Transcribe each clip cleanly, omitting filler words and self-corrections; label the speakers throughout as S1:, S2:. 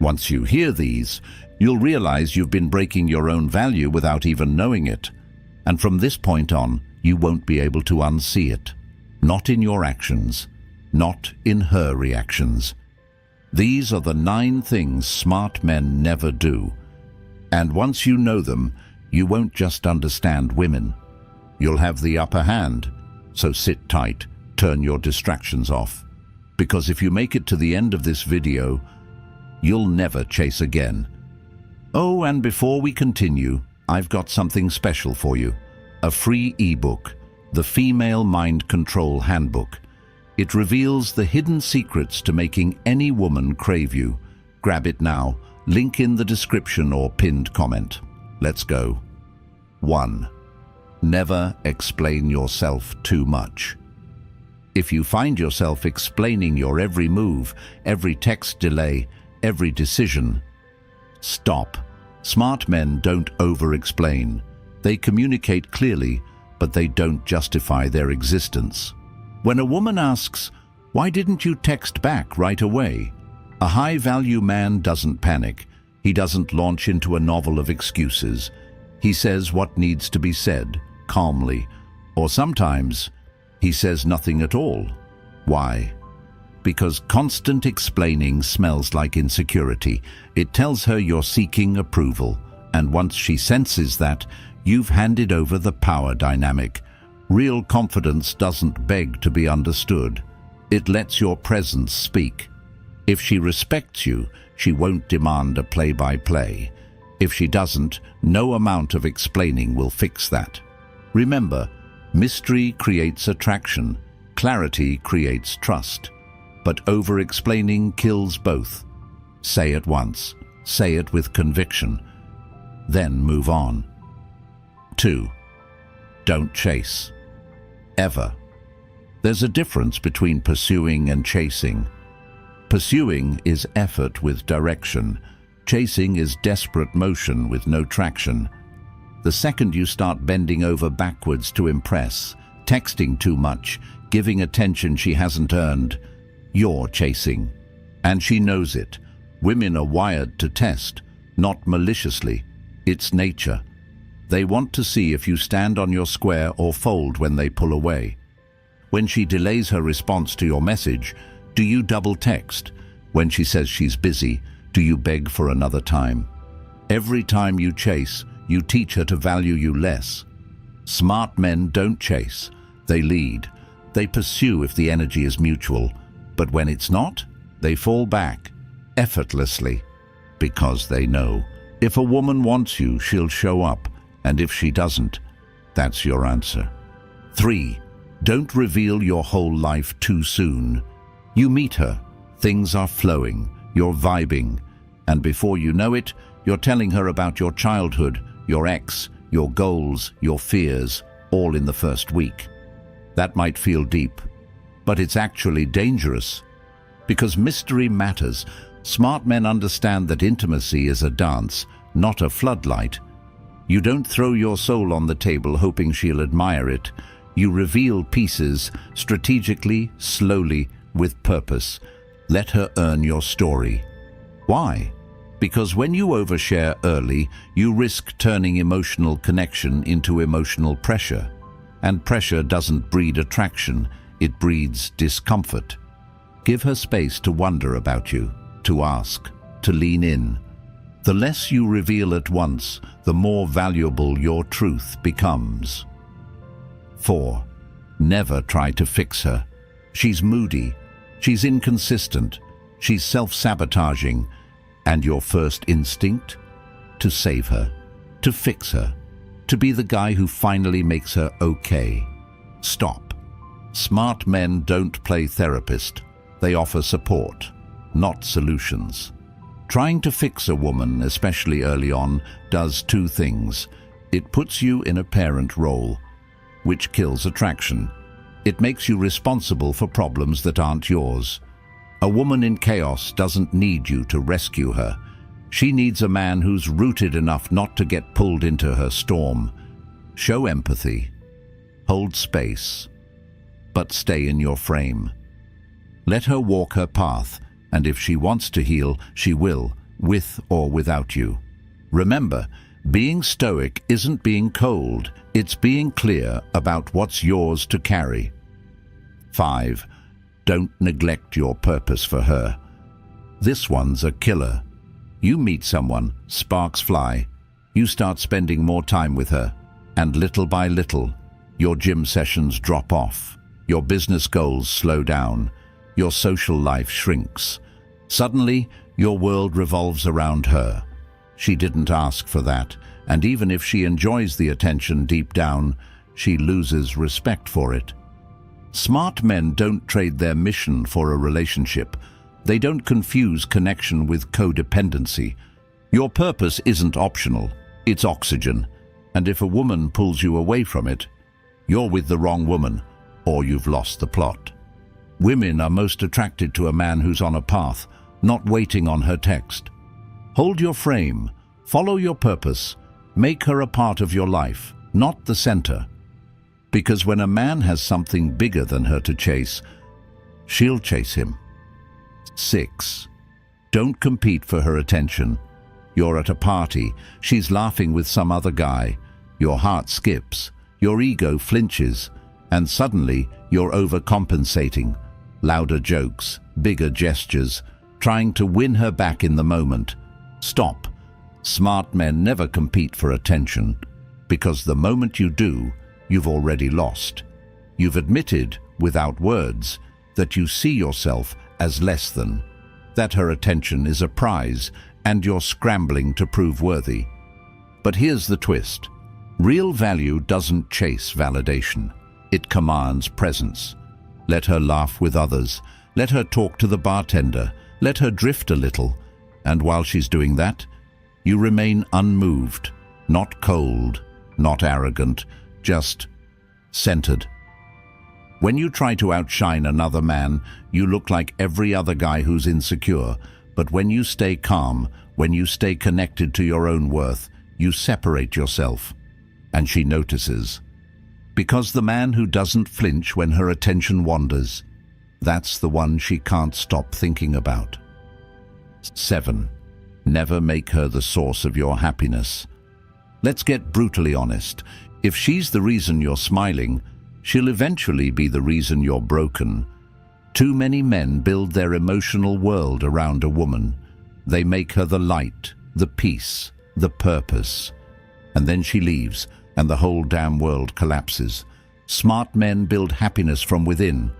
S1: Once you hear these, you'll realize you've been breaking your own value without even knowing it. And from this point on, you won't be able to unsee it. Not in your actions, not in her reactions. These are the 9 things smart men never do. And once you know them, you won't just understand women. You'll have the upper hand. So sit tight, turn your distractions off. Because if you make it to the end of this video, you'll never chase again. Oh, and before we continue, I've got something special for you. A free ebook, The Female Mind Control Handbook. It reveals the hidden secrets to making any woman crave you. Grab it now, link in the description or pinned comment. Let's go. 1. Never explain yourself too much. If you find yourself explaining your every move, every text delay, every decision, stop. Smart men don't over-explain. They communicate clearly, but they don't justify their existence. When a woman asks, "Why didn't you text back right away?" a high-value man doesn't panic. He doesn't launch into a novel of excuses. He says what needs to be said, calmly, or sometimes he says nothing at all. Why? Because constant explaining smells like insecurity. It tells her you're seeking approval, and once she senses that, you've handed over the power dynamic. Real confidence doesn't beg to be understood. It lets your presence speak. If she respects you, she won't demand a play-by-play. If she doesn't, no amount of explaining will fix that. Remember, mystery creates attraction, clarity creates trust. But over-explaining kills both. Say it once, say it with conviction, then move on. 2. Don't chase. Ever. There's a difference between pursuing and chasing. Pursuing is effort with direction. Chasing is desperate motion with no traction. The second you start bending over backwards to impress, texting too much, giving attention she hasn't earned, you're chasing. And she knows it. Women are wired to test, not maliciously. It's nature. They want to see if you stand on your square or fold when they pull away. When she delays her response to your message, do you double text? When she says she's busy, do you beg for another time? Every time you chase, you teach her to value you less. Smart men don't chase. They lead. They pursue if the energy is mutual. But when it's not, they fall back, effortlessly, because they know. If a woman wants you, she'll show up, and if she doesn't, that's your answer. 3. Don't reveal your whole life too soon. You meet her, things are flowing, you're vibing, and before you know it, you're telling her about your childhood, your ex, your goals, your fears, all in the first week. That might feel deep, but it's actually dangerous. Because mystery matters. Smart men understand that intimacy is a dance, not a floodlight. You don't throw your soul on the table hoping she'll admire it. You reveal pieces, strategically, slowly, with purpose. Let her earn your story. Why? Because when you overshare early, you risk turning emotional connection into emotional pressure. And pressure doesn't breed attraction, it breeds discomfort. Give her space to wonder about you, to ask, to lean in. The less you reveal at once, the more valuable your truth becomes. 4. Never try to fix her. She's moody, she's inconsistent, she's self-sabotaging, and your first instinct? To save her, to fix her, to be the guy who finally makes her okay. Stop. Smart men don't play therapist. They offer support, not solutions. Trying to fix a woman, especially early on, does 2 things. It puts you in a parent role, which kills attraction. It makes you responsible for problems that aren't yours. A woman in chaos doesn't need you to rescue her. She needs a man who's rooted enough not to get pulled into her storm. Show empathy. Hold space. But stay in your frame. Let her walk her path, and if she wants to heal, she will, with or without you. Remember, being stoic isn't being cold, it's being clear about what's yours to carry. 5. Don't neglect your purpose for her. This one's a killer. You meet someone, sparks fly, you start spending more time with her, and little by little, your gym sessions drop off, your business goals slow down, your social life shrinks. Suddenly, your world revolves around her. She didn't ask for that, and even if she enjoys the attention deep down, she loses respect for it. Smart men don't trade their mission for a relationship. They don't confuse connection with codependency. Your purpose isn't optional, it's oxygen. And if a woman pulls you away from it, you're with the wrong woman, or you've lost the plot. Women are most attracted to a man who's on a path, not waiting on her text. Hold your frame, follow your purpose, make her a part of your life, not the center. Because when a man has something bigger than her to chase, she'll chase him. 6. Don't compete for her attention. You're at a party, she's laughing with some other guy. Your heart skips, your ego flinches, and suddenly you're overcompensating. Louder jokes, bigger gestures, trying to win her back in the moment. Stop. Smart men never compete for attention, because the moment you do, you've already lost. You've admitted, without words, that you see yourself as less than, that her attention is a prize, and you're scrambling to prove worthy. But here's the twist. Real value doesn't chase validation. It commands presence. Let her laugh with others. Let her talk to the bartender. Let her drift a little. And while she's doing that, you remain unmoved, not cold, not arrogant, just centered. When you try to outshine another man, you look like every other guy who's insecure. But when you stay calm, when you stay connected to your own worth, you separate yourself. And she notices. Because the man who doesn't flinch when her attention wanders, that's the one she can't stop thinking about. 7. Never make her the source of your happiness. Let's get brutally honest. If she's the reason you're smiling, she'll eventually be the reason you're broken. Too many men build their emotional world around a woman. They make her the light, the peace, the purpose. And then she leaves, and the whole damn world collapses. Smart men build happiness from within.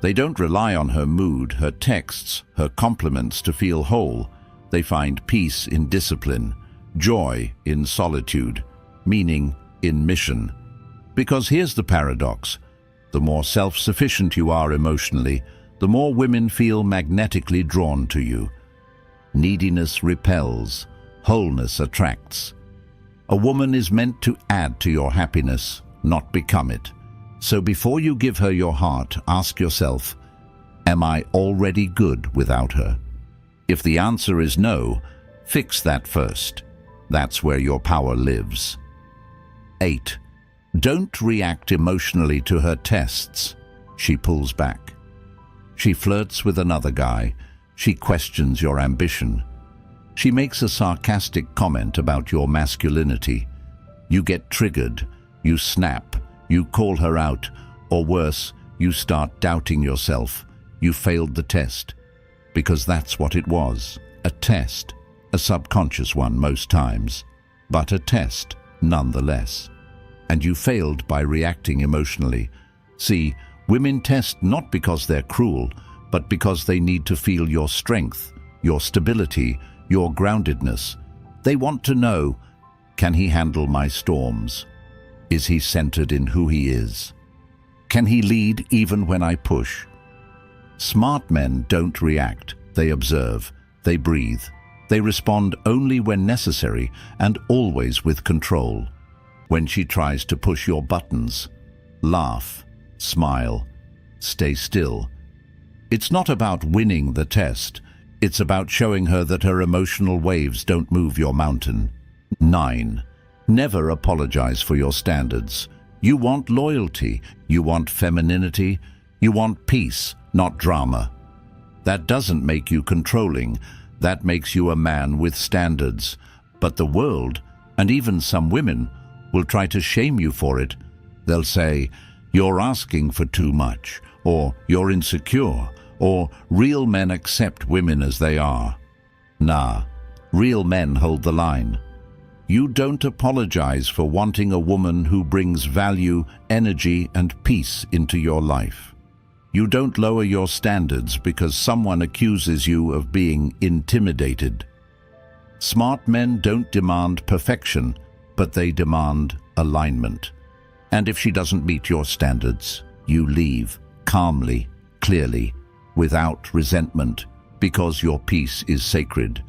S1: They don't rely on her mood, her texts, her compliments to feel whole. They find peace in discipline, joy in solitude, meaning in mission. Because here's the paradox. The more self-sufficient you are emotionally, the more women feel magnetically drawn to you. Neediness repels, wholeness attracts. A woman is meant to add to your happiness, not become it. So before you give her your heart, ask yourself, am I already good without her? If the answer is no, fix that first. That's where your power lives. 8. Don't react emotionally to her tests. She pulls back. She flirts with another guy. She questions your ambition. She makes a sarcastic comment about your masculinity. You get triggered. You snap. You call her out. Or worse, you start doubting yourself. You failed the test. Because that's what it was. A test. A subconscious one most times. But a test, nonetheless. And you failed by reacting emotionally. See, women test not because they're cruel, but because they need to feel your strength, your stability, your groundedness. They want to know, can he handle my storms? Is he centered in who he is? Can he lead even when I push? Smart men don't react, they observe, they breathe. They respond only when necessary and always with control. When she tries to push your buttons, laugh, smile, stay still. It's not about winning the test. It's about showing her that her emotional waves don't move your mountain. 9. Never apologize for your standards. You want loyalty, you want femininity, you want peace, not drama. That doesn't make you controlling. That makes you a man with standards. But the world, and even some women, will try to shame you for it. They'll say, "You're asking for too much," or "You're insecure," or "Real men accept women as they are." Nah, real men hold the line. You don't apologize for wanting a woman who brings value, energy, and peace into your life. You don't lower your standards because someone accuses you of being intimidated. Smart men don't demand perfection, but they demand alignment. And if she doesn't meet your standards, you leave calmly, clearly, without resentment, because your peace is sacred.